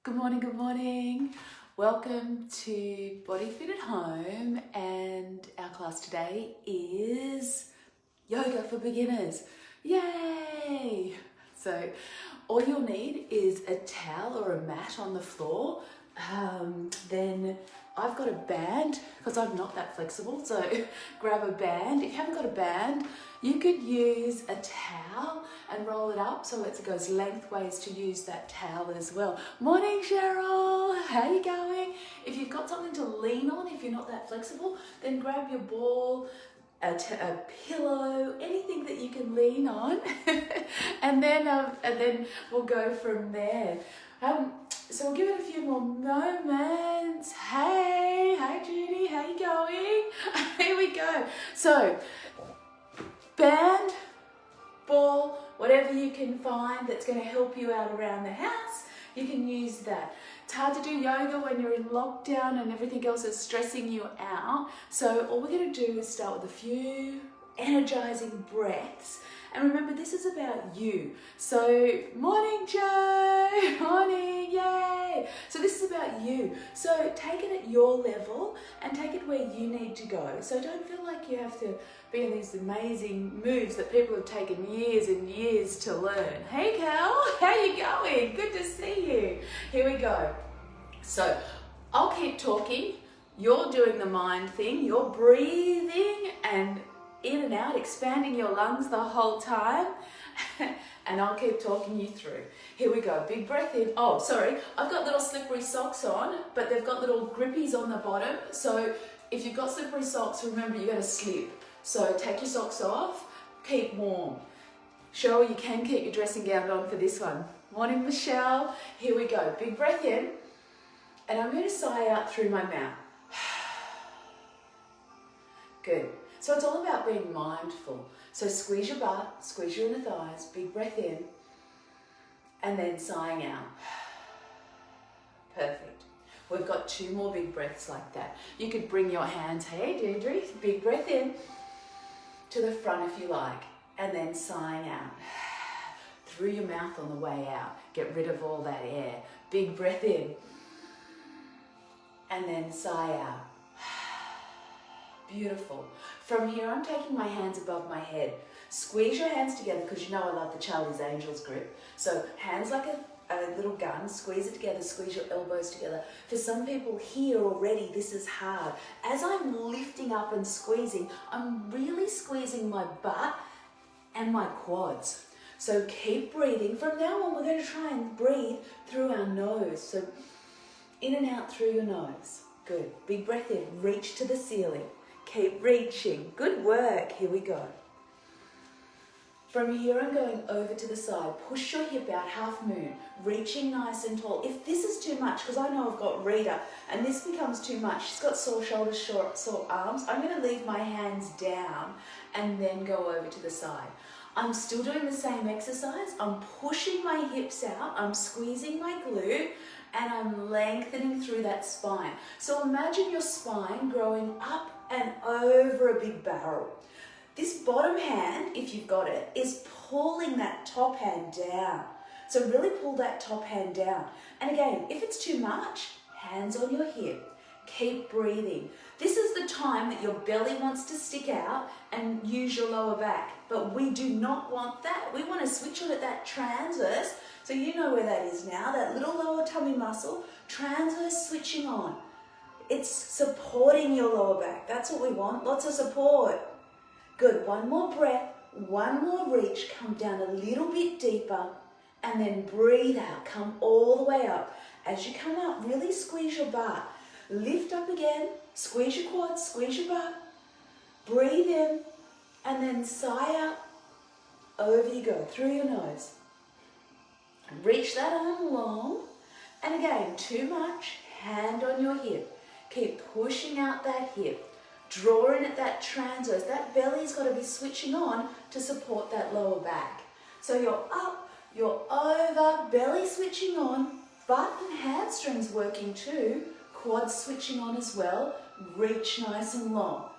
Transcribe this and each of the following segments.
Good morning, good morning. Welcome to Bodyfit at Home, and our class today is yoga for beginners. Yay! So all you'll need is a towel or a mat on the floor. Then I've got a band because I'm not that flexible, so grab a band. If you haven't got a band, you could use a towel and roll it up so it goes lengthways to use that towel as well. Morning, Cheryl. How you going? If you've got something to lean on, if you're not that flexible, then grab your ball, a pillow, anything that you can lean on, and then we'll go from there. So we'll give it a few more moments. Hey, Judy, how you going? Here we go. So, band, ball, whatever you can find that's going to help you out around the house, you can use that. It's hard to do yoga when you're in lockdown and everything else is stressing you out. So all we're going to do is start with a few energizing breaths. And remember, this is about you. So, morning, Joe. Morning, yay. So this is about you. So take it at your level and take it where you need to go. So don't feel like you have to be in these amazing moves that people have taken years and years to learn. Hey, Cal, how you going? Good to see you. Here we go. So I'll keep talking. You're doing the mind thing. You're breathing and in and out, expanding your lungs the whole time. And I'll keep talking you through. Here we go. Big breath in. Oh, sorry. I've got little slippery socks on, but they've got little grippies on the bottom. So if you've got slippery socks, remember you're going to slip. So take your socks off. Keep warm. Cheryl, you can keep your dressing gown on for this one. Morning, Michelle. Here we go. Big breath in. And I'm going to sigh out through my mouth. Good. So it's all about being mindful. So squeeze your butt, squeeze your inner thighs, big breath in, and then sighing out. Perfect. We've got 2 more big breaths like that. You could bring your hands, hey Deirdre, big breath in, to the front if you like, and then sighing out. Through your mouth on the way out. Get rid of all that air. Big breath in, and then sigh out. Beautiful. From here, I'm taking my hands above my head. Squeeze your hands together because you know I love the Charlie's Angels grip. So hands like a little gun, squeeze it together, squeeze your elbows together. For some people here already, this is hard. As I'm lifting up and squeezing, I'm really squeezing my butt and my quads. So keep breathing. From now on, we're going to try and breathe through our nose. So in and out through your nose. Good. Big breath in. Reach to the ceiling. Keep reaching. Good work. Here we go. From here, I'm going over to the side. Push your hip out, half moon. Reaching nice and tall. If this is too much, because I know I've got Rita, and this becomes too much, she's got sore shoulders, sore arms, I'm going to leave my hands down and then go over to the side. I'm still doing the same exercise. I'm pushing my hips out. I'm squeezing my glute. And I'm lengthening through that spine. So imagine your spine growing up and over a big barrel. This bottom hand, if you've got it, is pulling that top hand down. So really pull that top hand down. And again, if it's too much, hands on your hip. Keep breathing. This is the time that your belly wants to stick out and use your lower back. But we do not want that. We want to switch on at that transverse. So you know where that is now, that little lower tummy muscle, transverse switching on. It's supporting your lower back. That's what we want, lots of support. Good, one more breath, one more reach, come down a little bit deeper, and then breathe out, come all the way up. As you come up, really squeeze your butt. Lift up again, squeeze your quads, squeeze your butt. Breathe in, and then sigh out. Over you go, through your nose. Reach that arm long, and again, too much, hand on your hip. Keep pushing out that hip, drawing at that transverse. That belly's got to be switching on to support that lower back. So you're up, you're over, belly switching on, butt and hamstrings working too, quads switching on as well, reach nice and long.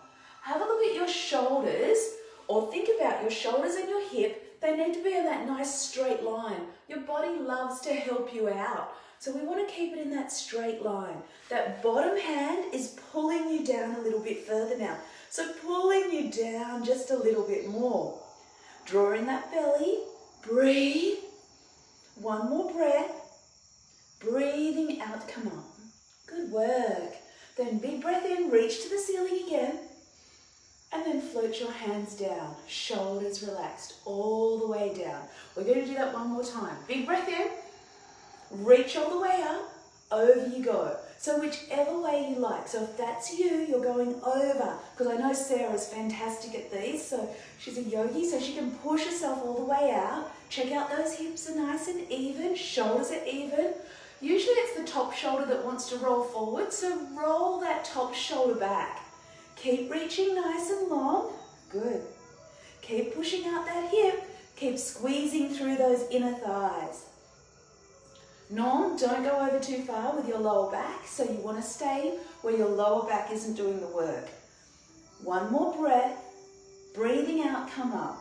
Have a look at your shoulders, or think about your shoulders and your hip. They need to be in that nice straight line. Your body loves to help you out. So we want to keep it in that straight line. That bottom hand is pulling you down a little bit further now. So pulling you down just a little bit more. Draw in that belly, breathe. One more breath. Breathing out, come up. Good work. Then big breath in, reach to the ceiling again. And then float your hands down, shoulders relaxed, all the way down. We're going to do that one more time. Big breath in, reach all the way up, over you go. So whichever way you like. So if that's you, you're going over. Because I know Sarah's fantastic at these. So she's a yogi, so she can push herself all the way out. Check out those hips are nice and even, shoulders are even. Usually it's the top shoulder that wants to roll forward, so roll that top shoulder back. Keep reaching nice and long. Good. Keep pushing out that hip. Keep squeezing through those inner thighs. Don't go over too far with your lower back, so you want to stay where your lower back isn't doing the work. One more breath. Breathing out, come up.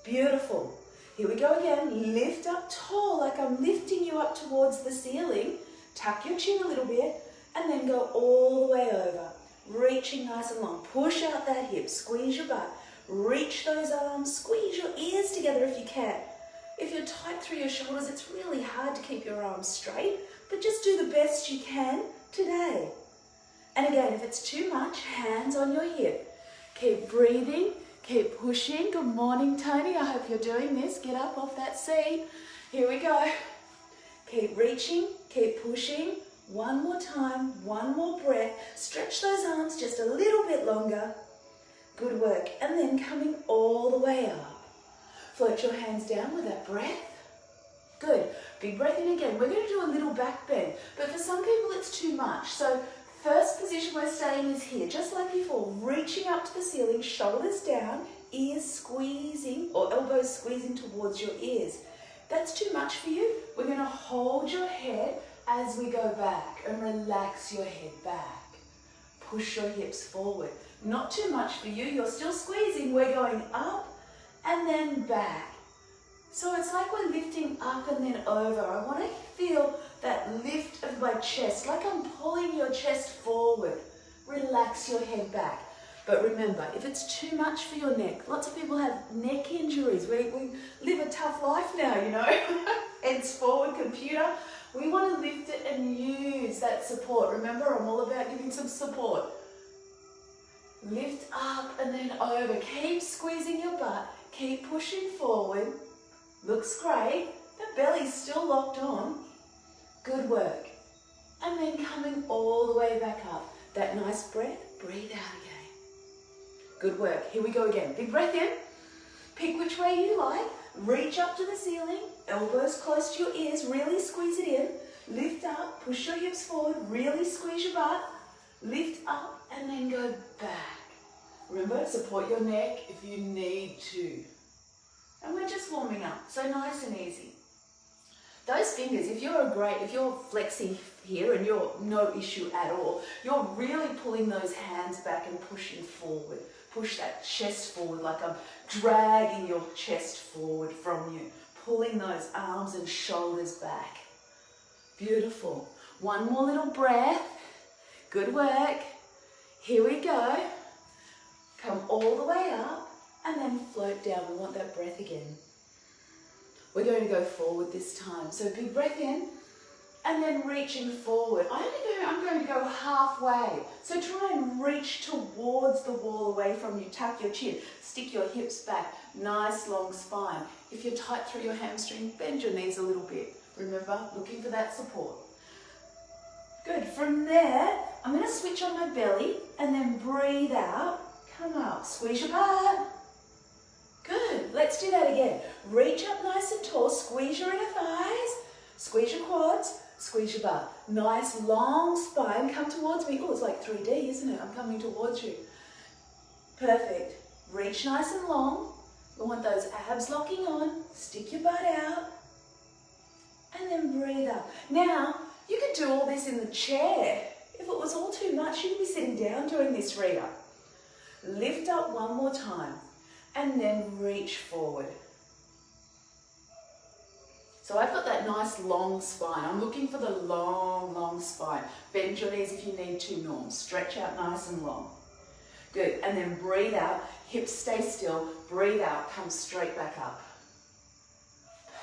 Beautiful. Here we go again. Lift up tall, like I'm lifting you up towards the ceiling. Tuck your chin a little bit, and then go all the way over. Reaching nice and long. Push out that hip. Squeeze your butt. Reach those arms. Squeeze your ears together if you can. If you're tight through your shoulders, it's really hard to keep your arms straight, but just do the best you can today. And again, if it's too much, hands on your hip. Keep breathing. Keep pushing. Good morning, Tony. I hope you're doing this. Get up off that seat. Here we go. Keep reaching. Keep pushing. One more time, one more breath. Stretch those arms just a little bit longer. Good work. And then coming all the way up. Float your hands down with that breath. Good. Big breath in again. We're going to do a little back bend, but for some people it's too much. So first position we're staying is here, just like before. Reaching up to the ceiling, shoulders down, ears squeezing or elbows squeezing towards your ears. That's too much for you. We're going to hold your head as we go back and relax your head back. Push your hips forward. Not too much for you. You're still squeezing. We're going up and then back. So it's like we're lifting up and then over. I want to feel that lift of my chest, like I'm pulling your chest forward. Relax your head back. But remember, if it's too much for your neck, lots of people have neck injuries. We live a tough life now, you know. Heads forward, computer. We want to lift it and use that support. Remember, I'm all about giving some support. Lift up and then over. Keep squeezing your butt. Keep pushing forward. Looks great. The belly's still locked on. Good work. And then coming all the way back up. That nice breath. Breathe out again. Good work. Here we go again. Big breath in. Pick which way you like. Reach up to the ceiling. Elbows close to your ears. Really squeeze it in. Lift up. Push your hips forward. Really squeeze your butt. Lift up and then go back. Remember, support your neck if you need to. And we're just warming up. So nice and easy. Those fingers, if you're flexing here and you're no issue at all, you're really pulling those hands back and pushing forward. Push that chest forward like I'm dragging your chest forward from you. Pulling those arms and shoulders back. Beautiful. One more little breath. Good work. Here we go. Come all the way up and then float down. We want that breath again. We're going to go forward this time. So big breath in and then reaching forward. I'm going to go halfway. So try and reach towards the wall away from you. Tuck your chin. Stick your hips back. Nice long spine. If you're tight through your hamstring, bend your knees a little bit. Remember, looking for that support. Good. From there, I'm going to switch on my belly and then breathe out. Come up. Squeeze your butt. Good. Let's do that again. Reach up nice and tall. Squeeze your inner thighs. Squeeze your quads. Squeeze your butt. Nice long spine. Come towards me. Oh, it's like 3D, isn't it? I'm coming towards you. Perfect. Reach nice and long. We want those abs locking on. Stick your butt out. And then breathe up. Now, you could do all this in the chair. If it was all too much, you could be sitting down doing this, Rhea. Lift up one more time. And then reach forward. So I've got that nice long spine. I'm looking for the long, long spine. Bend your knees if you need to, Norm. Stretch out nice and long. Good, and then breathe out. Hips stay still. Breathe out, come straight back up.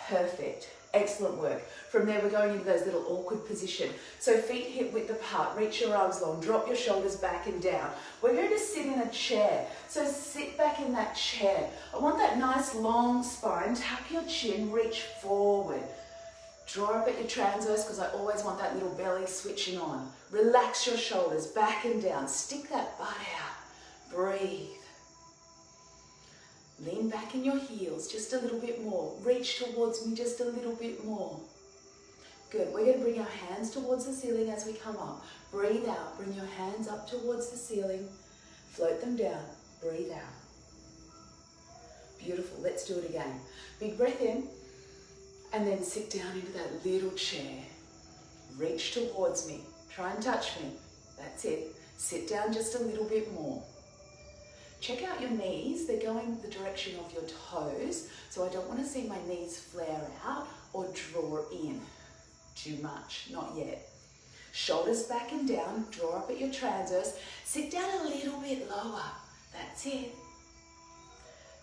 Perfect. Excellent work. From there, we're going into those little awkward position. So feet hip width apart, reach your arms long, drop your shoulders back and down. We're going to sit in a chair. So sit back in that chair. I want that nice long spine. Tuck your chin, reach forward. Draw up at your transverse because I always want that little belly switching on. Relax your shoulders back and down. Stick that butt out. Breathe. Lean back in your heels just a little bit more. Reach towards me just a little bit more. Good. We're going to bring our hands towards the ceiling as we come up. Breathe out. Bring your hands up towards the ceiling. Float them down. Breathe out. Beautiful. Let's do it again. Big breath in. And then sit down into that little chair. Reach towards me. Try and touch me. That's it. Sit down just a little bit more. Check out your knees. They're going the direction of your toes. So I don't want to see my knees flare out or draw in too much. Not yet. Shoulders back and down. Draw up at your transverse. Sit down a little bit lower. That's it.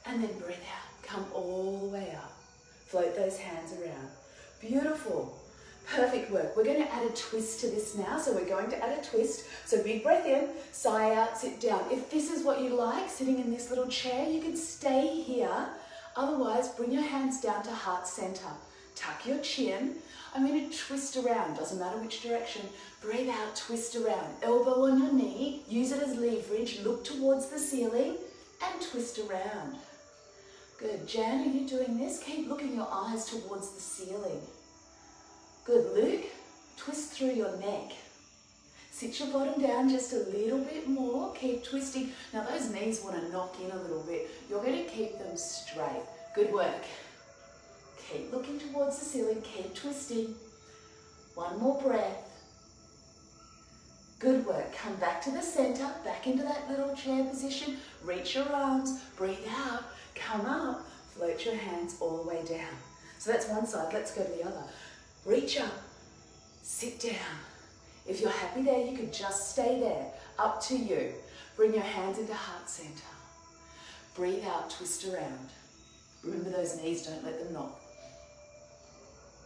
And then breathe out. Come all the way up. Float those hands around. Beautiful. Perfect work. We're going to add a twist to this now. So we're going to add a twist. So big breath in, sigh out, sit down. If this is what you like, sitting in this little chair, you can stay here. Otherwise, bring your hands down to heart center. Tuck your chin. I'm going to twist around. Doesn't matter which direction. Breathe out, twist around. Elbow on your knee. Use it as leverage. Look towards the ceiling and twist around. Good. Jan, are you doing this? Keep looking your eyes towards the ceiling. Good. Luke, twist through your neck. Sit your bottom down just a little bit more. Keep twisting. Now those knees want to knock in a little bit. You're going to keep them straight. Good work. Keep looking towards the ceiling. Keep twisting. One more breath. Good work. Come back to the center. Back into that little chair position. Reach your arms. Breathe out. Come up. Float your hands all the way down. So that's one side. Let's go to the other. Reach up, sit down. If you're happy there, you can just stay there. Up to you. Bring your hands into heart center. Breathe out, twist around. Remember those knees, don't let them knock.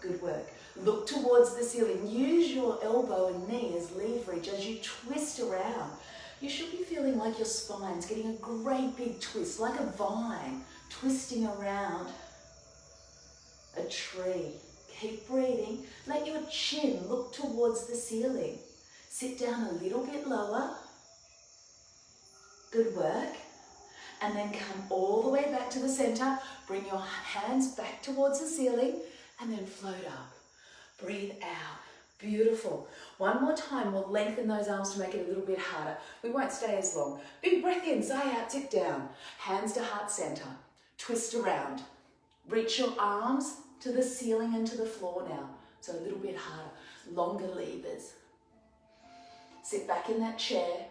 Good work. Look towards the ceiling. Use your elbow and knee as leverage as you twist around. You should be feeling like your spine's getting a great big twist, like a vine, twisting around a tree. Keep breathing. Let your chin look towards the ceiling. Sit down a little bit lower. Good work. And then come all the way back to the center. Bring your hands back towards the ceiling and then float up. Breathe out. Beautiful. One more time. We'll lengthen those arms to make it a little bit harder. We won't stay as long. Big breath in. Sigh out. Sit down. Hands to heart center. Twist around. Reach your arms to the ceiling and to the floor now. So a little bit harder. Longer levers. Sit back in that chair.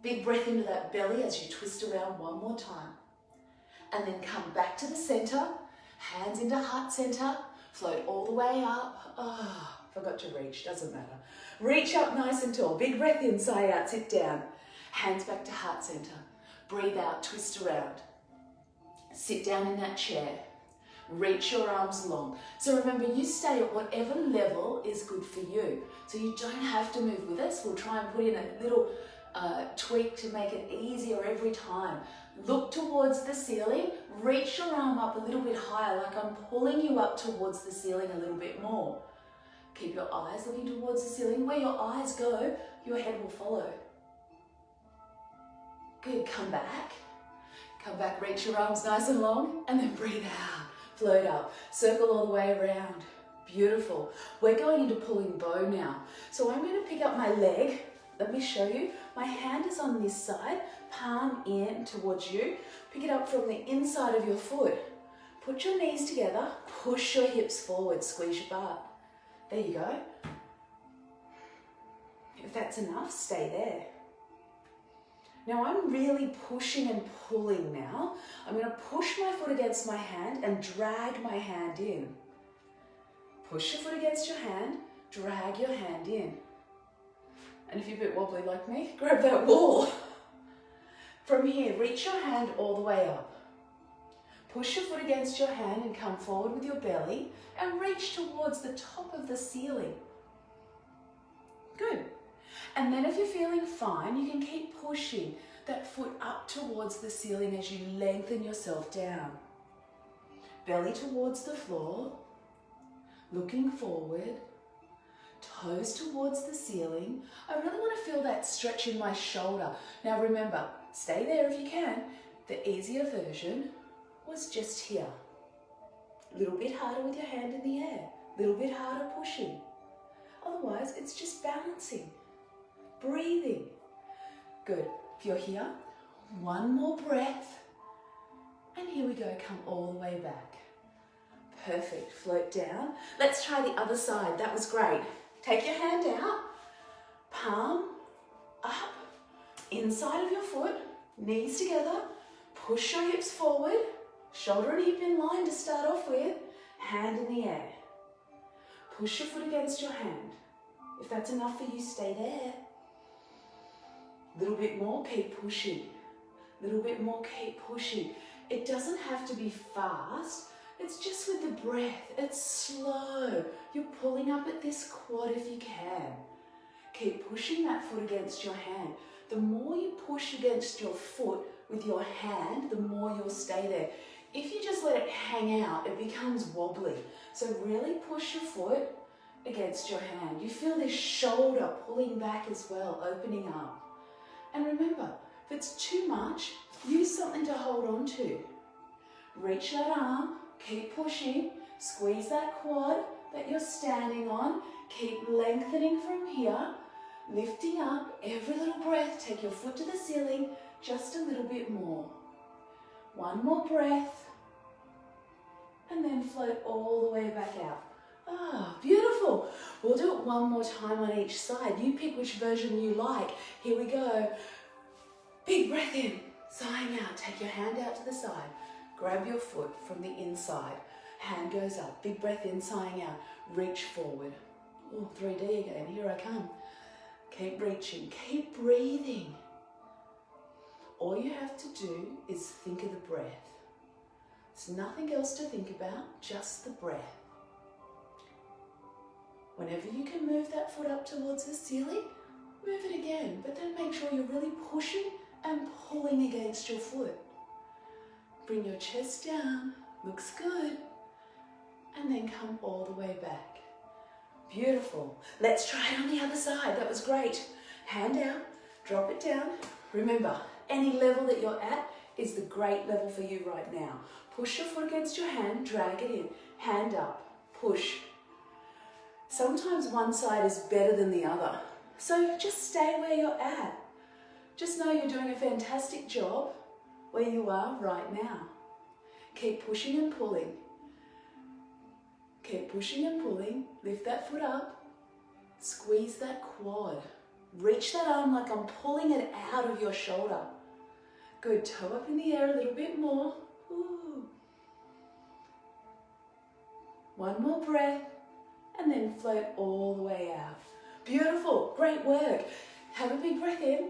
Big breath into that belly as you twist around one more time. And then come back to the center. Hands into heart center. Float all the way up. Oh, forgot to reach. Doesn't matter. Reach up nice and tall. Big breath in. Sigh out. Sit down. Hands back to heart center. Breathe out. Twist around. Sit down in that chair. Reach your arms long. So remember, you stay at whatever level is good for you. So you don't have to move with us. We'll try and put in a little tweak to make it easier every time. Look towards the ceiling. Reach your arm up a little bit higher, like I'm pulling you up towards the ceiling a little bit more. Keep your eyes looking towards the ceiling. Where your eyes go, your head will follow. Good. Come back. Come back. Reach your arms nice and long, and then breathe out. Float up, circle all the way around. Beautiful. We're going into pulling bow now. So I'm going to pick up my leg. Let me show you. My hand is on this side, palm in towards you. Pick it up from the inside of your foot. Put your knees together, push your hips forward, squeeze your butt. There you go. If that's enough, stay there. Now I'm really pushing and pulling now. I'm going to push my foot against my hand and drag my hand in. Push your foot against your hand, drag your hand in. And if you're a bit wobbly like me, grab that wall. From here, reach your hand all the way up. Push your foot against your hand and come forward with your belly and reach towards the top of the ceiling. Good. And then if you're feeling fine, you can keep pushing that foot up towards the ceiling as you lengthen yourself down. Belly towards the floor, looking forward, toes towards the ceiling. I really want to feel that stretch in my shoulder. Now remember, stay there if you can. The easier version was just here. A little bit harder with your hand in the air, a little bit harder pushing. Otherwise, it's just balancing, breathing. Good. If you're here, one more breath. And here we go, come all the way back. Perfect, float down. Let's try the other side, that was great. Take your hand out, palm up, inside of your foot, knees together, push your hips forward, shoulder and hip in line to start off with, hand in the air. Push your foot against your hand. If that's enough for you, stay there. A little bit more, keep pushing. A little bit more, keep pushing. It doesn't have to be fast, it's just with the breath, it's slow. You're pulling up at this quad if you can. Keep pushing that foot against your hand. The more you push against your foot with your hand, the more you'll stay there. If you just let it hang out, it becomes wobbly. So really push your foot against your hand. You feel this shoulder pulling back as well, opening up. And remember, if it's too much, use something to hold on to. Reach that arm, keep pushing, squeeze that quad that you're standing on, keep lengthening from here, lifting up every little breath, take your foot to the ceiling, just a little bit more. One more breath, and then float all the way back out. Ah, beautiful. We'll do it one more time on each side. You pick which version you like. Here we go. Big breath in, sighing out. Take your hand out to the side. Grab your foot from the inside. Hand goes up. Big breath in, sighing out. Reach forward. Oh, 3D again. Here I come. Keep reaching. Keep breathing. All you have to do is think of the breath. There's nothing else to think about, just the breath. Whenever you can move that foot up towards the ceiling, move it again, but then make sure you're really pushing and pulling against your foot. Bring your chest down, looks good, and then come all the way back. Beautiful. Let's try it on the other side. That was great. Hand out, drop it down. Remember, any level that you're at is the great level for you right now. Push your foot against your hand, drag it in. Hand up, push. Sometimes one side is better than the other. So just stay where you're at. Just know you're doing a fantastic job where you are right now. Keep pushing and pulling. Keep pushing and pulling. Lift that foot up. Squeeze that quad. Reach that arm like I'm pulling it out of your shoulder. Good. Toe up in the air a little bit more. Ooh. One more breath. And then float all the way out. Beautiful. Great work. Have a big breath in.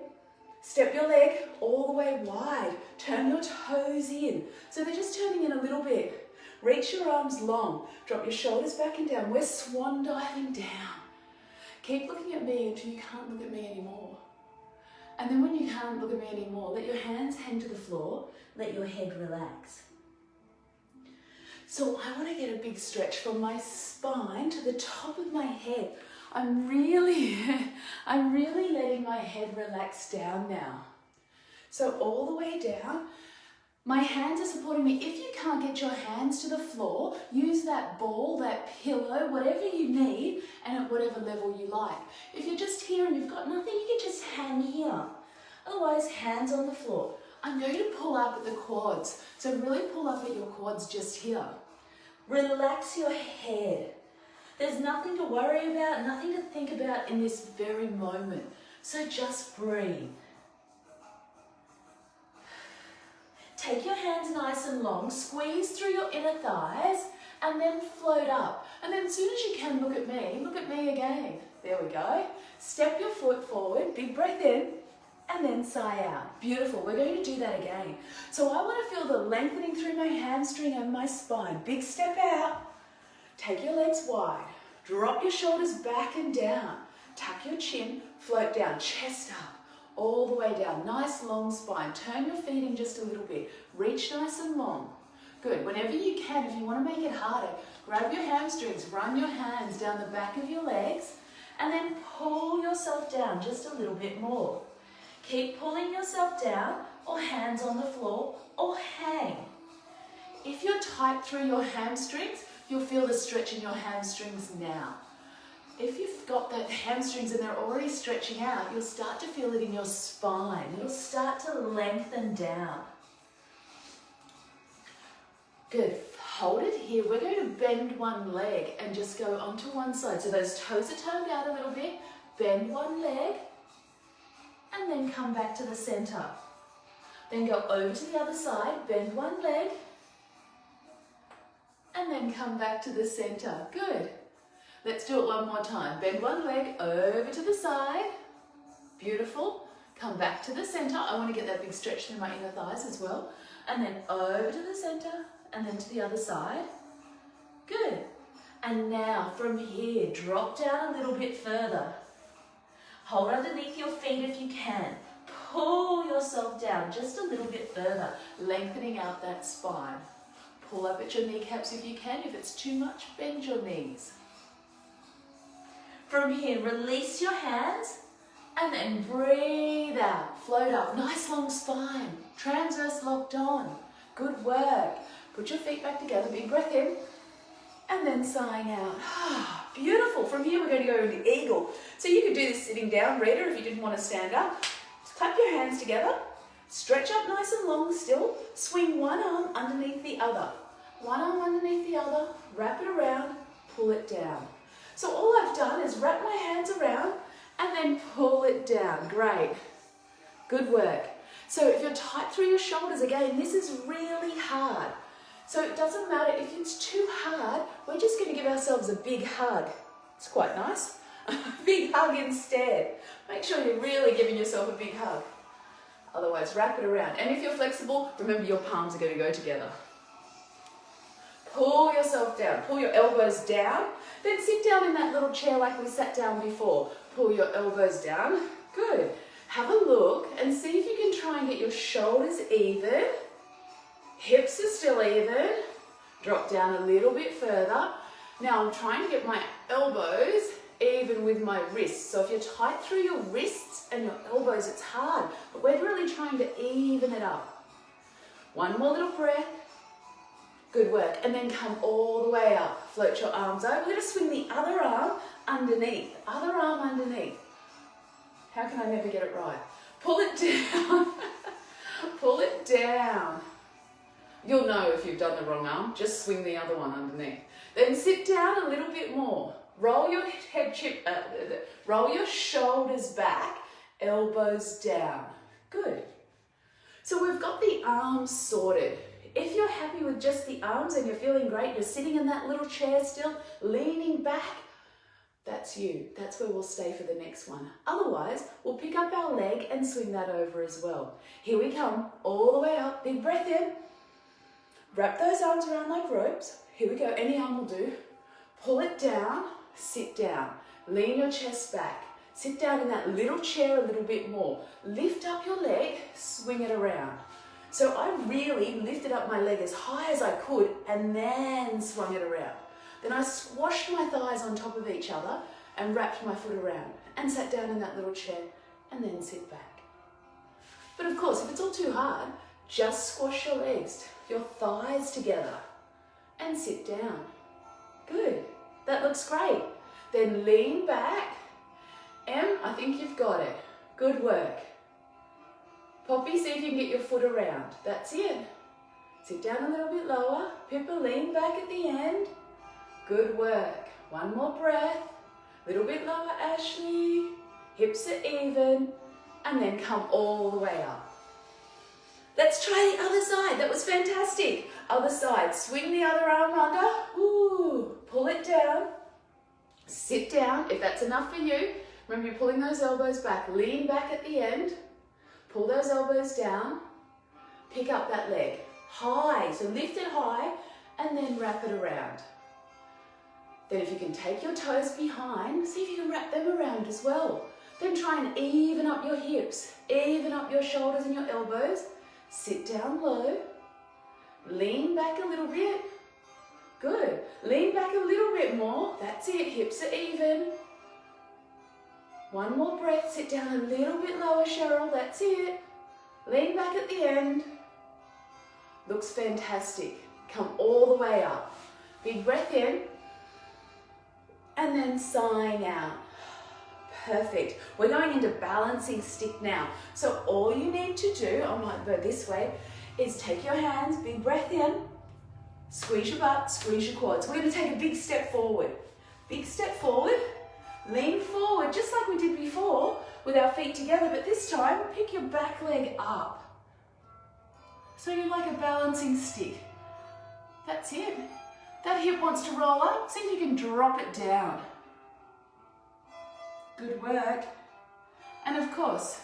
Step your leg all the way wide. Turn your toes in. So they're just turning in a little bit. Reach your arms long. Drop your shoulders back and down. We're swan diving down. Keep looking at me until you can't look at me anymore. And then when you can't look at me anymore, let your hands hang to the floor. Let your head relax. So I want to get a big stretch from my spine to the top of my head. I'm really letting my head relax down now. So all the way down, my hands are supporting me. If you can't get your hands to the floor, use that ball, that pillow, whatever you need, and at whatever level you like. If you're just here and you've got nothing, you can just hang here. Otherwise, hands on the floor. I'm going to pull up at the quads. So really pull up at your quads just here. Relax your head. There's nothing to worry about, nothing to think about in this very moment. So just breathe. Take your hands nice and long, squeeze through your inner thighs and then float up. And then as soon as you can, look at me again. There we go. Step your foot forward, big breath in, and then sigh out. Beautiful, we're going to do that again. So I want to feel the lengthening through my hamstring and my spine. Big step out, take your legs wide, drop your shoulders back and down, tuck your chin, float down, chest up, all the way down. Nice long spine. Turn your feet in just a little bit. Reach nice and long. Good. Whenever you can, if you want to make it harder, grab your hamstrings, run your hands down the back of your legs, and then pull yourself down just a little bit more. Keep pulling yourself down, or hands on the floor, or hang. If you're tight through your hamstrings, you'll feel the stretch in your hamstrings now. If you've got the hamstrings and they're already stretching out, you'll start to feel it in your spine. It'll start to lengthen down. Good. Hold it here. We're going to bend one leg and just go onto one side. So those toes are turned out a little bit. Bend one leg and then come back to the center. Then go over to the other side, bend one leg and then come back to the center. Good. Let's do it one more time. Bend one leg over to the side. Beautiful. Come back to the center. I want to get that big stretch through my inner thighs as well. And then over to the center and then to the other side. Good. And now from here, drop down a little bit further. Hold underneath your feet if you can. Pull yourself down just a little bit further, lengthening out that spine. Pull up at your kneecaps if you can. If it's too much, bend your knees. From here, release your hands and then breathe out. Float up. Nice long spine. Transverse locked on. Good work. Put your feet back together. Big breath in and then sighing out. Beautiful. From here, we're going to go into eagle. So you could do this sitting down, Rita, if you didn't want to stand up. Just clap your hands together. Stretch up nice and long still. Swing one arm underneath the other. One arm underneath the other. Wrap it around. Pull it down. So all I've done is wrap my hands around and then pull it down. Great. Good work. So if you're tight through your shoulders, again, this is really hard. So it doesn't matter if it's too hard, we're just going to give ourselves a big hug. It's quite nice. A big hug instead. Make sure you're really giving yourself a big hug. Otherwise, wrap it around. And if you're flexible, remember your palms are going to go together. Pull yourself down. Pull your elbows down. Then sit down in that little chair like we sat down before. Pull your elbows down. Good. Have a look and see if you can try and get your shoulders even. Hips are still even. Drop down a little bit further. Now I'm trying to get my elbows even with my wrists. So if you're tight through your wrists and your elbows, it's hard. But we're really trying to even it up. One more little breath. Good work. And then come all the way up. Float your arms over. We're going to swing the other arm underneath. Other arm underneath. How can I never get it right? Pull it down. Pull it down. You'll know if you've done the wrong arm. Just swing the other one underneath. Then sit down a little bit more. Roll your roll your shoulders back. Elbows down. Good. So we've got the arms sorted. If you're happy with just the arms and you're feeling great, you're sitting in that little chair still, leaning back, that's you. That's where we'll stay for the next one. Otherwise, we'll pick up our leg and swing that over as well. Here we come, all the way up. Big breath in. Wrap those arms around like ropes. Here we go. Any arm will do. Pull it down, sit down. Lean your chest back. Sit down in that little chair a little bit more. Lift up your leg, swing it around. So I really lifted up my leg as high as I could and then swung it around. Then I squashed my thighs on top of each other and wrapped my foot around and sat down in that little chair and then sit back. But of course, if it's all too hard, just squash your legs, your thighs together and sit down. Good. That looks great. Then lean back. Em, I think you've got it. Good work. Poppy, see if you can get your foot around. That's it. Sit down a little bit lower. Pippa, lean back at the end. Good work. One more breath. Little bit lower, Ashley. Hips are even. And then come all the way up. Let's try the other side. That was fantastic. Other side, swing the other arm under, ooh, pull it down, sit down, if that's enough for you. Remember, you're pulling those elbows back, lean back at the end, pull those elbows down, pick up that leg, high, so lift it high, and then wrap it around. Then if you can take your toes behind, see if you can wrap them around as well. Then try and even up your hips, even up your shoulders and your elbows. Sit down low, lean back a little bit. Good. Lean back a little bit more. That's it, hips are even. One more breath, sit down a little bit lower, Cheryl, that's it. Lean back at the end. Looks fantastic. Come all the way up. Big breath in. And then sighing out. Perfect. We're going into balancing stick now. So all you need to do, I might go this way, is take your hands, big breath in, squeeze your butt, squeeze your quads. We're going to take a big step forward. Big step forward, lean forward, just like we did before with our feet together, but this time pick your back leg up. So you're like a balancing stick. That's it. That hip wants to roll up, see if you can drop it down. Good work. And of course,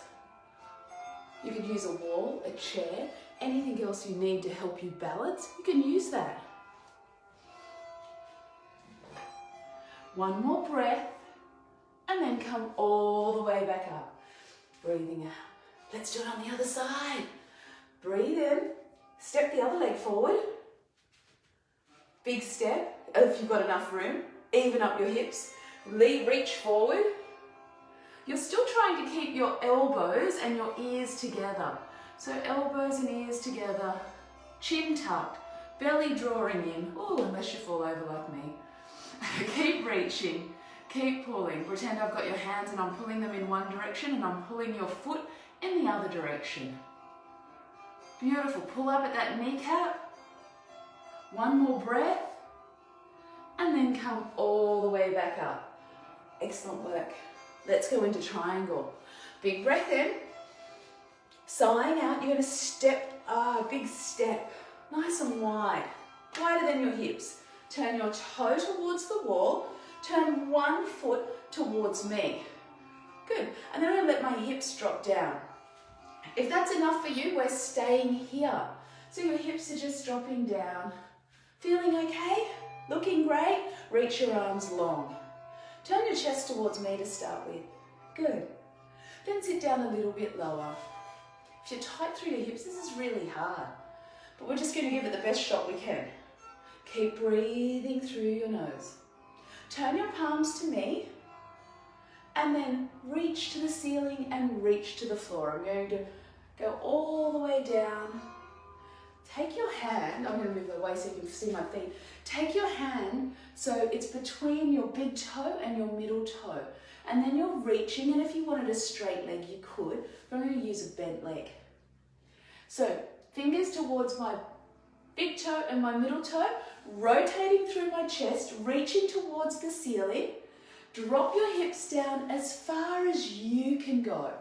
you could use a wall, a chair, anything else you need to help you balance, you can use that. One more breath, and then come all the way back up. Breathing out. Let's do it on the other side. Breathe in, step the other leg forward. Big step, if you've got enough room, even up your hips. Reach forward. You're still trying to keep your elbows and your ears together. So elbows and ears together, chin tucked, belly drawing in. Oh, unless you fall over like me. Keep reaching, keep pulling. Pretend I've got your hands and I'm pulling them in one direction and I'm pulling your foot in the other direction. Beautiful. Pull up at that kneecap. One more breath. And then come all the way back up. Excellent work. Let's go into triangle. Big breath in. Sighing out, you're going to step, big step. Nice and wide. Wider than your hips. Turn your toe towards the wall. Turn one foot towards me. Good. And then I'm going to let my hips drop down. If that's enough for you, we're staying here. So your hips are just dropping down. Feeling okay? Looking great? Reach your arms long. Turn your chest towards me to start with. Good. Then sit down a little bit lower. If you're tight through your hips, this is really hard. But we're just going to give it the best shot we can. Keep breathing through your nose. Turn your palms to me. And then reach to the ceiling and reach to the floor. I'm going to go all the way down. Take your hand, I'm going to move away so you can see my feet. Take your hand so it's between your big toe and your middle toe. And then you're reaching, and if you wanted a straight leg, you could, but I'm going to use a bent leg. So fingers towards my big toe and my middle toe, rotating through my chest, reaching towards the ceiling. Drop your hips down as far as you can go.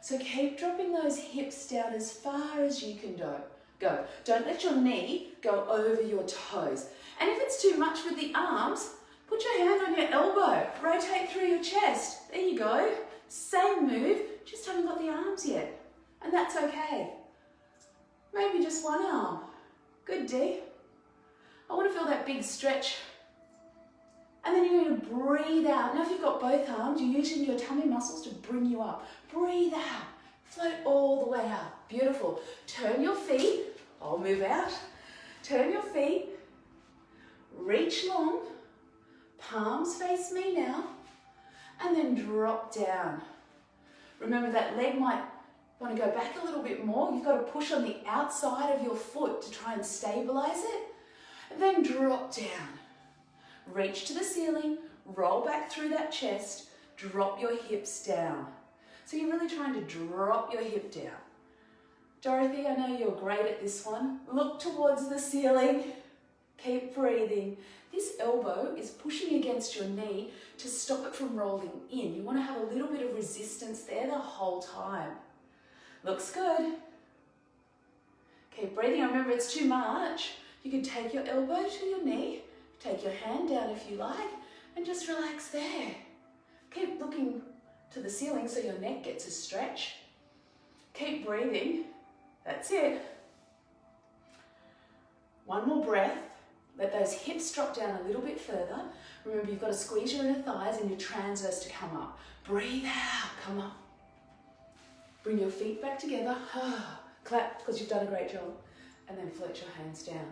So keep dropping those hips down as far as you can go. Don't let your knee go over your toes. And if it's too much with the arms, put your hand on your elbow. Rotate through your chest. There you go. Same move, just haven't got the arms yet. And that's okay. Maybe just one arm. Good, D. I want to feel that big stretch. And then you're going to breathe out. Now if you've got both arms, you're using your tummy muscles to bring you up. Breathe out. Float all the way up. Beautiful. Turn your feet. I'll move out. Turn your feet. Reach long. Palms face me now. And then drop down. Remember that leg might want to go back a little bit more. You've got to push on the outside of your foot to try and stabilize it. And then drop down. Reach to the ceiling. Roll back through that chest. Drop your hips down. So you're really trying to drop your hip down. Dorothy, I know you're great at this one. Look towards the ceiling. Keep breathing. This elbow is pushing against your knee to stop it from rolling in. You want to have a little bit of resistance there the whole time. Looks good. Keep breathing. Remember, it's too much. You can take your elbow to your knee, take your hand down if you like, and just relax there. Keep looking to the ceiling so your neck gets a stretch. Keep breathing. That's it. One more breath. Let those hips drop down a little bit further. Remember, you've got to squeeze your inner thighs and your transverse to come up. Breathe out, come up. Bring your feet back together. Clap, because you've done a great job. And then float your hands down.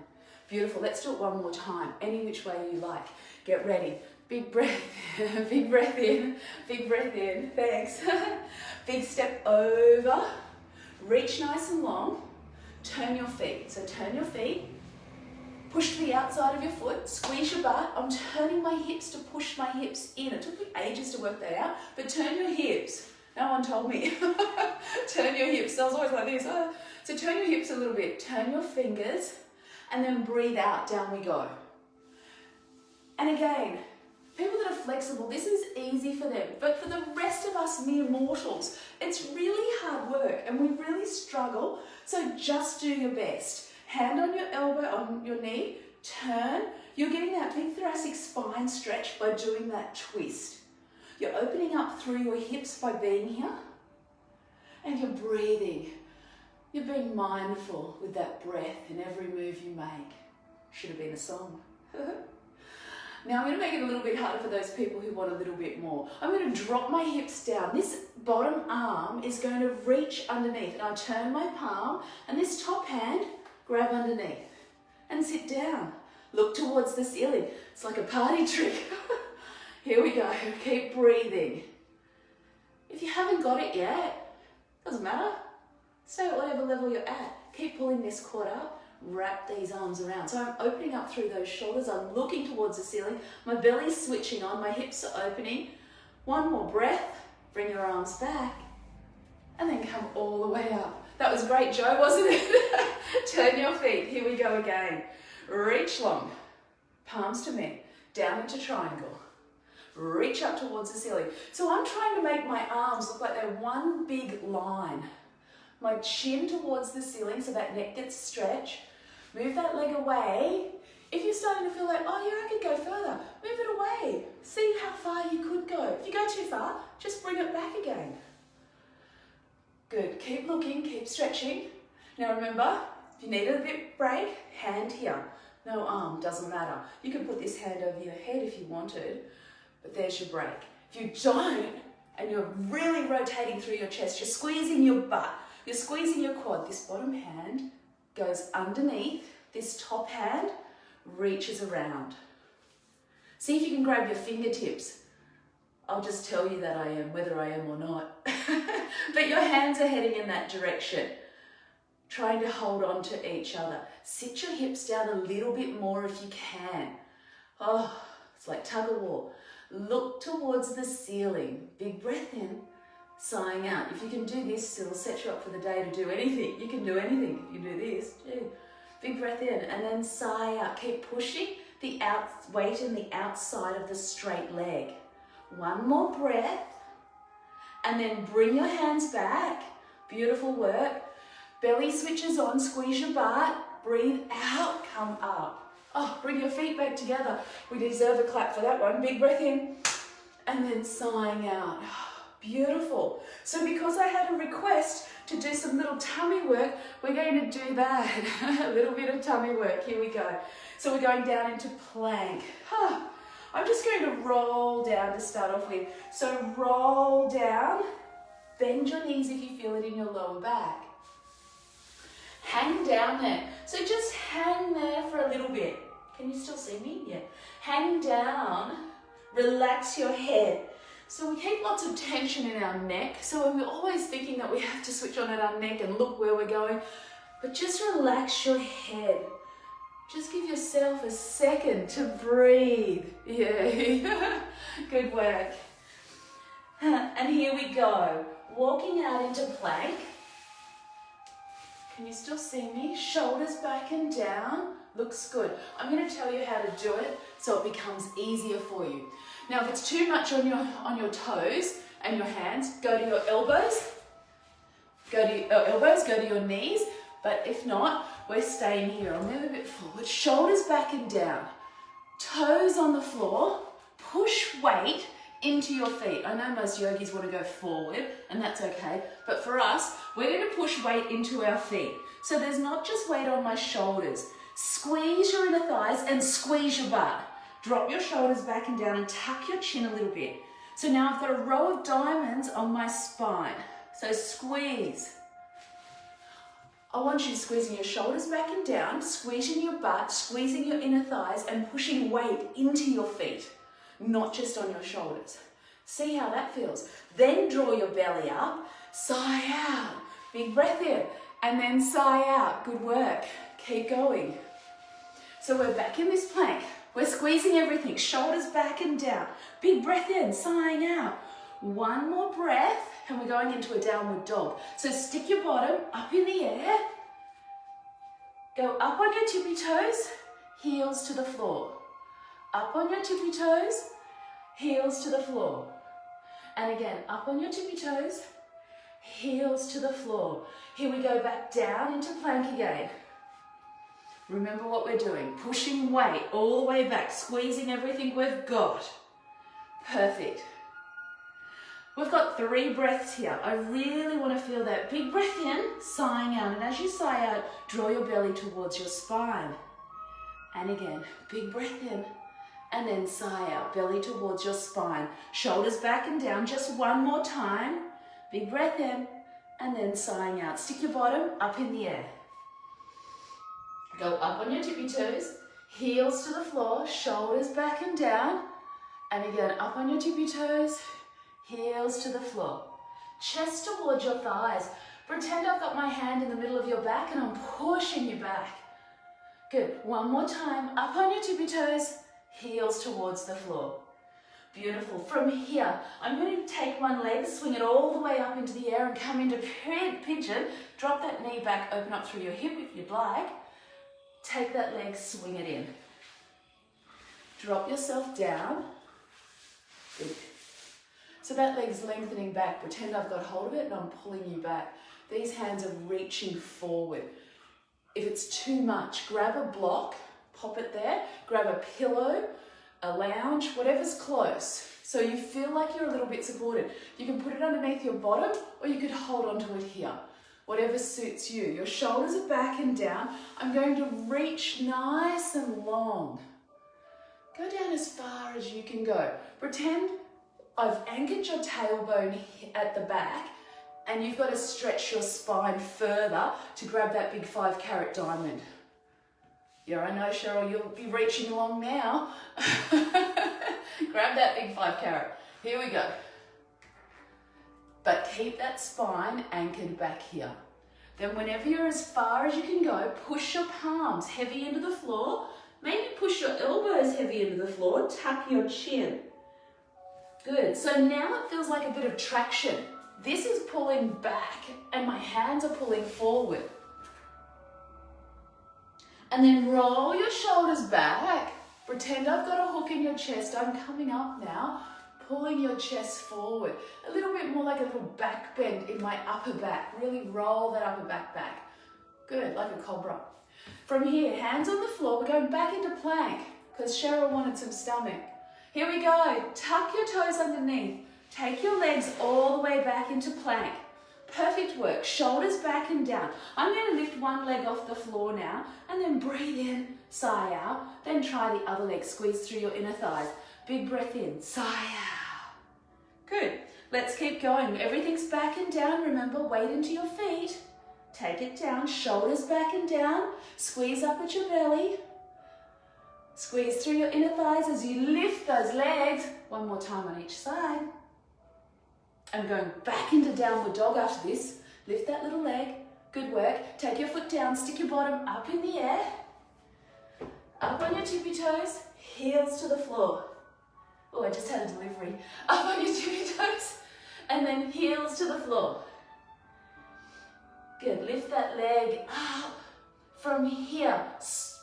Beautiful. Let's do it one more time, any which way you like. Get ready. Big breath, big breath in, big breath in. Thanks. Big step over. Reach nice and long. Turn your feet. So turn your feet. Push to the outside of your foot. Squeeze your butt. I'm turning my hips to push my hips in. It took me ages to work that out, but turn your hips. No one told me. Turn your hips. I was always like this. So turn your hips a little bit. Turn your fingers and then breathe out. Down we go. And again, people that are flexible, this is easy for them. But for the rest of us mere mortals, it's really hard work and we really struggle. So just do your best. Hand on your elbow, on your knee, turn. You're getting that big thoracic spine stretch by doing that twist. You're opening up through your hips by being here. And you're breathing. You're being mindful with that breath in every move you make. Should have been a song. Now I'm going to make it a little bit harder for those people who want a little bit more. I'm going to drop my hips down. This bottom arm is going to reach underneath. And I'll turn my palm and this top hand, grab underneath. And sit down. Look towards the ceiling. It's like a party trick. Here we go. Keep breathing. If you haven't got it yet, doesn't matter. Stay at whatever level you're at. Keep pulling this quad up. Wrap these arms around. So I'm opening up through those shoulders. I'm looking towards the ceiling. My belly's switching on. My hips are opening. One more breath. Bring your arms back. And then come all the way up. That was great, Joe, wasn't it? Turn your feet. Here we go again. Reach long. Palms to me. Down into triangle. Reach up towards the ceiling. So I'm trying to make my arms look like they're one big line. My chin towards the ceiling so that neck gets stretched. Move that leg away. If you're starting to feel like, oh yeah, I could go further, move it away. See how far you could go. If you go too far, just bring it back again. Good. Keep looking, keep stretching. Now remember, if you need a bit break, hand here. No arm, doesn't matter. You can put this hand over your head if you wanted, but there's your break. If you don't, and you're really rotating through your chest, you're squeezing your butt, you're squeezing your quad, this bottom hand goes underneath, this top hand reaches around. See if you can grab your fingertips. I'll just tell you that I am, whether I am or not. But your hands are heading in that direction, trying to hold on to each other. Sit your hips down a little bit more if you can. Oh, it's like tug of war. Look towards the ceiling. Big breath in, sighing out. If you can do this, it'll set you up for the day to do anything. You can do anything if you do this too. Big breath in and then sigh out. Keep pushing the weight in the outside of the straight leg. One more breath. And then bring your hands back. Beautiful work. Belly switches on, squeeze your butt. Breathe out, come up. Oh, bring your feet back together. We deserve a clap for that one. Big breath in. And then sighing out. Beautiful. So because I had a request to do some little tummy work, we're going to do that. A little bit of tummy work. Here we go. So we're going down into plank. I'm just going to roll down to start off with. So roll down. Bend your knees if you feel it in your lower back. Hang down there. So just hang there for a little bit. Can you still see me? Yeah. Hang down. Relax your head. So we keep lots of tension in our neck. So we're always thinking that we have to switch on at our neck and look where we're going. But just relax your head. Just give yourself a second to breathe. Yeah. Good work. And here we go. Walking out into plank. Can you still see me? Shoulders back and down. Looks good. I'm going to tell you how to do it so it becomes easier for you. Now, if it's too much on your toes and your hands, go to your elbows. Go to your knees. But if not, We're staying here. I'll move a bit forward. Shoulders back and down. Toes on the floor. Push weight into your feet. I know most yogis want to go forward, and that's okay. But for us, we're going to push weight into our feet. So there's not just weight on my shoulders. Squeeze your inner thighs and squeeze your butt. Drop your shoulders back and down and tuck your chin a little bit. So now I've got a row of diamonds on my spine. So squeeze. I want you squeezing your shoulders back and down, squeezing your butt, squeezing your inner thighs and pushing weight into your feet, not just on your shoulders. See how that feels. Then draw your belly up, sigh out. Big breath in and then sigh out. Good work. Keep going. So we're back in this plank. We're squeezing everything, shoulders back and down. Big breath in, sighing out. One more breath, and we're going into a downward dog. So stick your bottom up in the air. Go up on your tippy toes, heels to the floor. Up on your tippy toes, heels to the floor. And again, up on your tippy toes, heels to the floor. Here we go back down into plank again. Remember what we're doing, pushing weight all the way back, squeezing everything we've got. Perfect. We've got 3 breaths here. I really want to feel that big breath in, sighing out. And as you sigh out, draw your belly towards your spine. And again, big breath in, and then sigh out, belly towards your spine. Shoulders back and down, just one more time. Big breath in, and then sighing out. Stick your bottom up in the air. Go up on your tippy toes, heels to the floor, shoulders back and down. And again, up on your tippy toes, heels to the floor. Chest towards your thighs. Pretend I've got my hand in the middle of your back and I'm pushing you back. Good. One more time. Up on your tippy toes, heels towards the floor. Beautiful. From here, I'm going to take one leg, swing it all the way up into the air and come into pigeon. Drop that knee back, open up through your hip if you'd like. Take that leg, swing it in. Drop yourself down. Good. So that leg's lengthening back. Pretend I've got hold of it and I'm pulling you back. These hands are reaching forward. If it's too much, grab a block, pop it there, grab a pillow, a lounge, whatever's close. So you feel like you're a little bit supported. You can put it underneath your bottom or you could hold onto it here. Whatever suits you. Your shoulders are back and down. I'm going to reach nice and long. Go down as far as you can go. Pretend I've anchored your tailbone at the back and you've got to stretch your spine further to grab that big 5-carat diamond. Yeah, I know, Cheryl, you'll be reaching along now. Grab that big 5-carat. Here we go. But keep that spine anchored back here. Then whenever you're as far as you can go, push your palms heavy into the floor. Maybe push your elbows heavy into the floor, tuck your chin. Good, so now it feels like a bit of traction. This is pulling back and my hands are pulling forward. And then roll your shoulders back. Pretend I've got a hook in your chest. I'm coming up now, pulling your chest forward. A little bit more like a little back bend in my upper back. Really roll that upper back back. Good, like a cobra. From here, hands on the floor. We're going back into plank because Cheryl wanted some stomach. Here we go. Tuck your toes underneath. Take your legs all the way back into plank. Perfect work. Shoulders back and down. I'm going to lift one leg off the floor now and then breathe in, sigh out. Then try the other leg. Squeeze through your inner thighs. Big breath in, sigh out. Good. Let's keep going. Everything's back and down. Remember, weight into your feet. Take it down. Shoulders back and down. Squeeze up at your belly. Squeeze through your inner thighs as you lift those legs. One more time on each side. I'm going back into downward dog after this. Lift that little leg. Good work. Take your foot down. Stick your bottom up in the air. Up on your tippy toes. Heels to the floor. Oh, I just had a delivery. Up on your tippy toes. And then heels to the floor. Good. Lift that leg up. From here,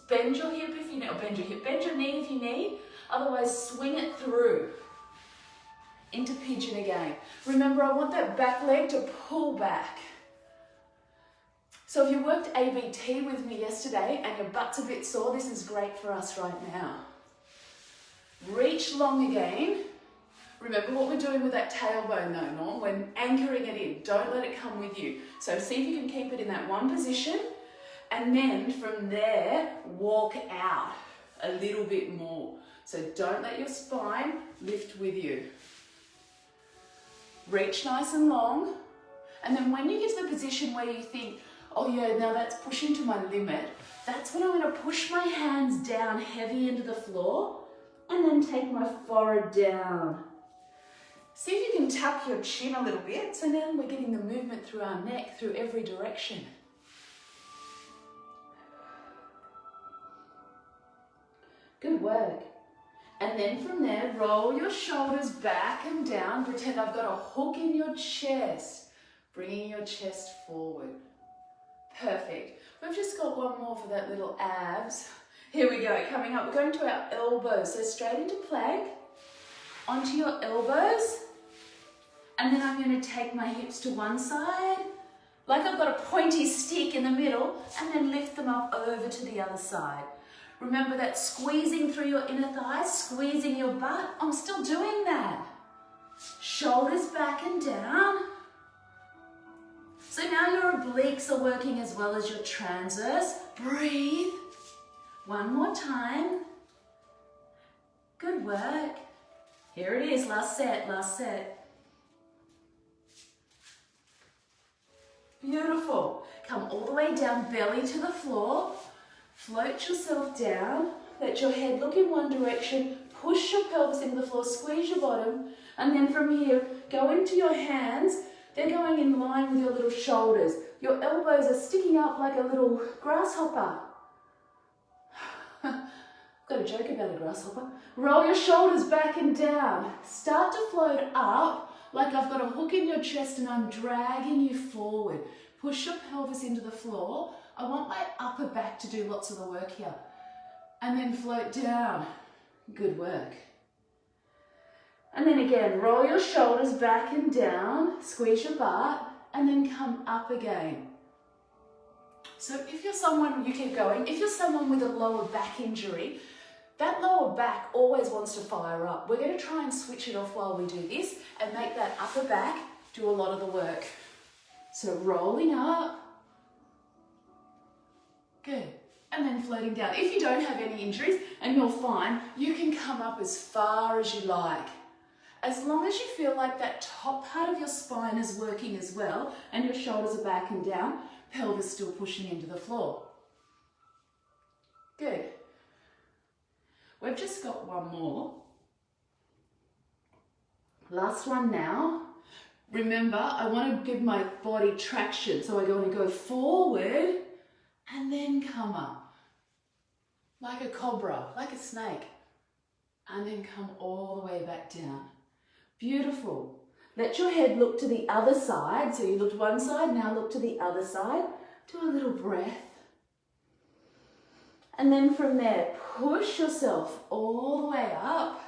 bend your hip if you need, or bend your knee if you need. Otherwise, swing it through. Into pigeon again. Remember, I want that back leg to pull back. So if you worked ABT with me yesterday and your butt's a bit sore, this is great for us right now. Reach long again. Remember what we're doing with that tailbone though, Norm? We're anchoring it in. Don't let it come with you. So see if you can keep it in that one position, and then from there, walk out a little bit more. So don't let your spine lift with you. Reach nice and long, and then when you get to the position where you think, oh yeah, now that's pushing to my limit, that's when I'm going to push my hands down heavy into the floor and then take my forehead down. See if you can tuck your chin a little bit, so now we're getting the movement through our neck, through every direction. Good work. And then from there, roll your shoulders back and down. Pretend I've got a hook in your chest, bringing your chest forward. Perfect. We've just got one more for that little abs. Here we go, coming up. We're going to our elbows. So straight into plank, onto your elbows. And then I'm going to take my hips to one side, like I've got a pointy stick in the middle, and then lift them up over to the other side. Remember that squeezing through your inner thighs, squeezing your butt. I'm still doing that. Shoulders back and down. So now your obliques are working as well as your transverse. Breathe. One more time. Good work. Here it is, last set, last set. Beautiful. Come all the way down, belly to the floor. Float yourself down. Let your head look in one direction. Push your pelvis into the floor, squeeze your bottom. And then from here, go into your hands. They're going in line with your little shoulders. Your elbows are sticking up like a little grasshopper. I've got a joke about a grasshopper. Roll your shoulders back and down. Start to float up like I've got a hook in your chest and I'm dragging you forward. Push your pelvis into the floor. I want my upper back to do lots of the work here. And then float down. Good work. And then again, roll your shoulders back and down, squeeze your butt, and then come up again. So if you're someone, you keep going, if you're someone with a lower back injury, that lower back always wants to fire up. We're going to try and switch it off while we do this and make that upper back do a lot of the work. So rolling up. Good. And then floating down. If you don't have any injuries and you're fine, you can come up as far as you like. As long as you feel like that top part of your spine is working as well and your shoulders are back and down, pelvis still pushing into the floor. Good. We've just got one more. Last one now. Remember, I want to give my body traction, so I want to go forward and then come up. Like a cobra, like a snake. And then come all the way back down. Beautiful. Let your head look to the other side. So you looked one side, now look to the other side. Do a little breath. And then from there, push yourself all the way up.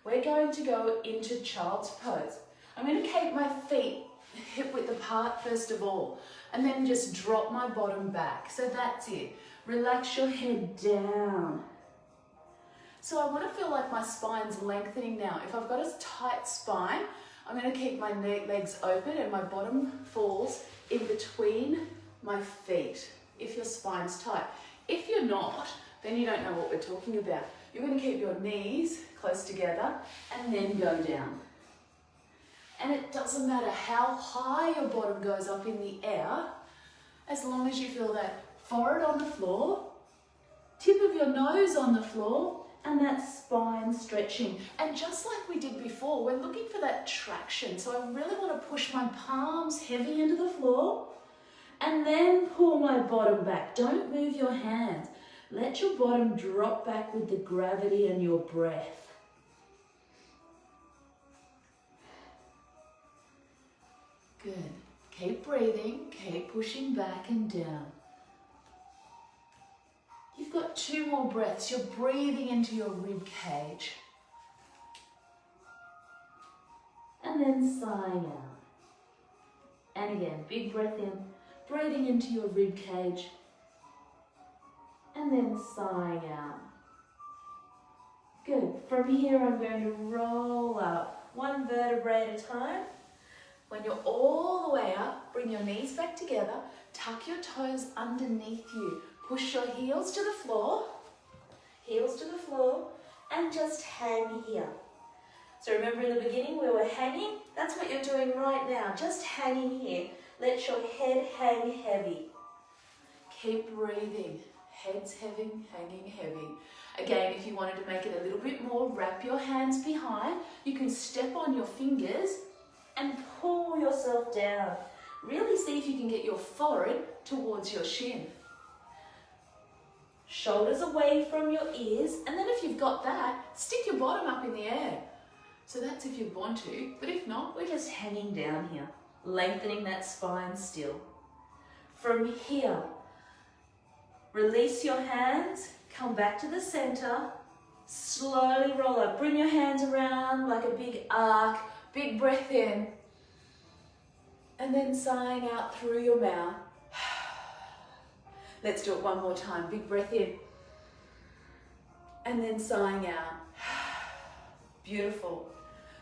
We're going to go into child's pose. I'm going to keep my feet hip width apart first of all, and then just drop my bottom back. So that's it. Relax your head down. So I want to feel like my spine's lengthening now. If I've got a tight spine, I'm going to keep my legs open and my bottom falls in between my feet, if your spine's tight. If you're not, then you don't know what we're talking about. You're going to keep your knees close together and then go down. And it doesn't matter how high your bottom goes up in the air, as long as you feel that forehead on the floor, tip of your nose on the floor, and that spine stretching. And just like we did before, we're looking for that traction. So I really want to push my palms heavy into the floor and then pull my bottom back. Don't move your hands. Let your bottom drop back with the gravity and your breath. Good. Keep breathing, keep pushing back and down. You've got 2 more breaths. You're breathing into your rib cage. And then sighing out. And again, big breath in. breathing into your rib cage, and then sighing out. Good. From here, I'm going to roll up one vertebrae at a time. When you're all the way up, bring your knees back together, tuck your toes underneath you, push your heels to the floor, and just hang here. So remember in the beginning we were hanging? That's what you're doing right now, just hanging here. Let your head hang heavy. Keep breathing. Head's heavy, hanging heavy. Again, if you wanted to make it a little bit more, wrap your hands behind. You can step on your fingers and pull yourself down. Really see if you can get your forehead towards your shin. Shoulders away from your ears. And then if you've got that, stick your bottom up in the air. So that's if you want to, but if not, we're just hanging down here, lengthening that spine still. From here, release your hands, come back to the center, slowly roll up. Bring your hands around like a big arc, big breath in, and then sighing out through your mouth. Let's do it one more time. Big breath in, and then sighing out. Beautiful.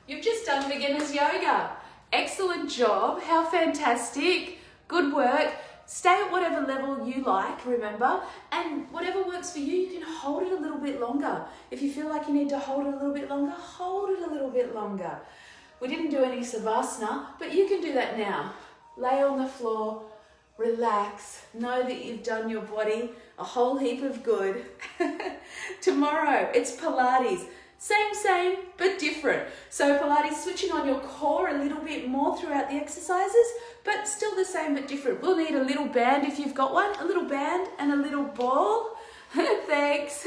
You've just done beginner's yoga. Excellent job. How fantastic. Good work. Stay at whatever level you like, remember, and whatever works for you, you can hold it a little bit longer. If you feel like you need to hold it a little bit longer, hold it a little bit longer. We didn't do any savasana, but you can do that now. Lay on the floor, relax, know that you've done your body a whole heap of good. Tomorrow, it's Pilates. Same, but different. So Pilates, switching on your core a little bit more throughout the exercises, but still the same but different. We'll need a little band if you've got one, a little band and a little ball. Thanks.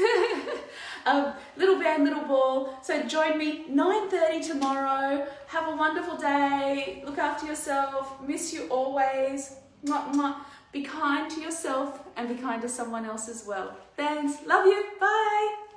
Little band, little ball. So join me 9:30 tomorrow. Have a wonderful day. Look after yourself. Miss you always. Mwah, mwah. Be kind to yourself and be kind to someone else as well. Thanks. Love you. Bye.